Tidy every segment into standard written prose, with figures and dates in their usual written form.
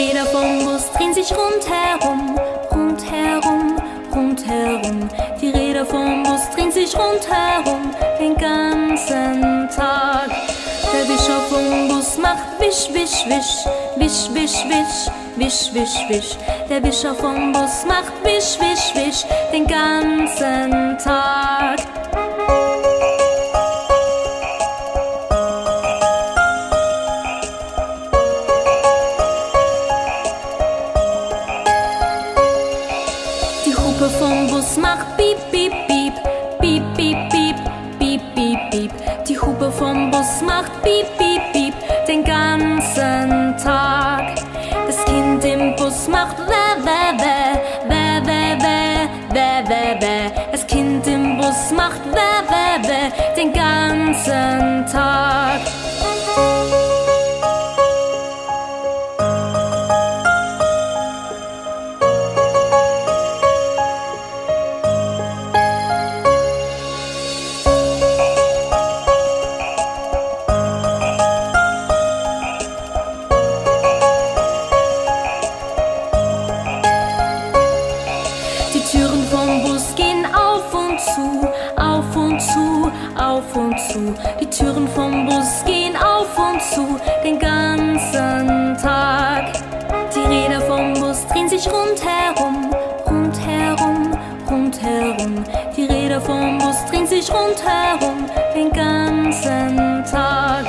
Räder vom Bus drehen sich rundherum, rundherum, rundherum. Die Räder vom Bus drehen sich rundherum den ganzen Tag. Der Wischer vom Bus macht wisch, wisch, wisch, wisch, wisch, wisch, wisch, wisch, wisch. Der Wischer vom Bus macht wisch, wisch, wisch den ganzen Tag. Die Hupe vom Bus macht biep, biep, biep, biep, biep, biep, biep, biep, biep. Die Hupe vom Bus macht biep, biep, biep den ganzen Tag. Das Kind im Bus macht wä, wä, wä, wä, wä, wä, wä, wä, wä. Das Kind im Bus macht wä, wä, wä den ganzen Tag. Die Türen vom Bus gehen auf und zu, auf und zu, auf und zu. Die Türen vom Bus gehen auf und zu den ganzen Tag. Die Räder vom Bus drehen sich rundherum, rundherum, rundherum. Die Räder vom Bus drehen sich rundherum den ganzen Tag.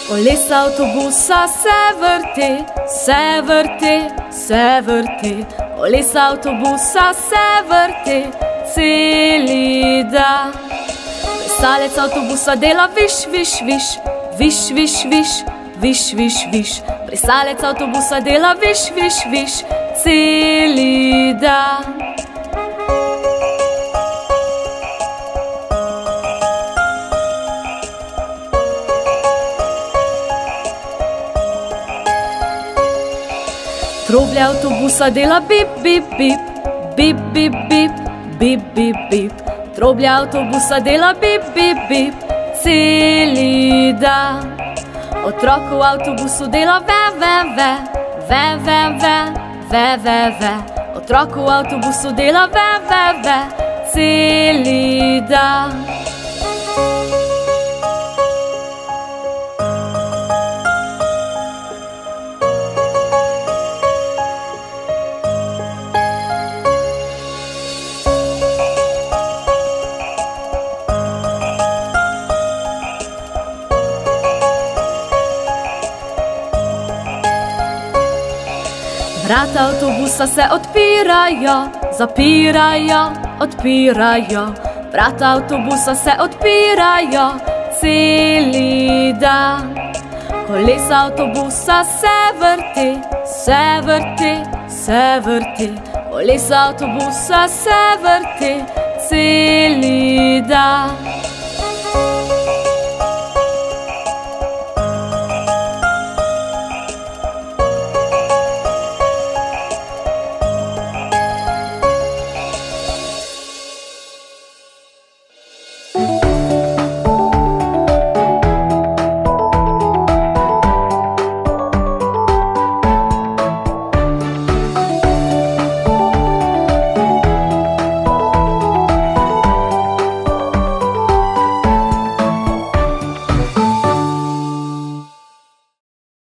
Kolesa avtobusa se vrte, se vrte, se vrte. Kolesa avtobusa se vrte celi dan. Plesalec avtobusa dela viš, viš, viš, viš, viš, viš, viš, viš, viš. Plesalec avtobusa dela viš, viš, viš celi dan. Troblja avtobusa dela biep, biep, biep, biep, biep, biep, biep, biep, biep. Troblja avtobusa dela biep, biep, biep celi dan. Otrok v avtobusu dela ve, ve, ve, ve, ve, ve, ve, ve, ve. Otrok v avtobusu dela ve, ve, ve celi dan. Vrata avtobusa se odpirajo, zapirajo, odpirajo. Vrata avtobusa se odpirajo celi dan. Kolesa avtobusa se vrte, se vrte, se vrte. Kolesa avtobusa se vrte celi dan.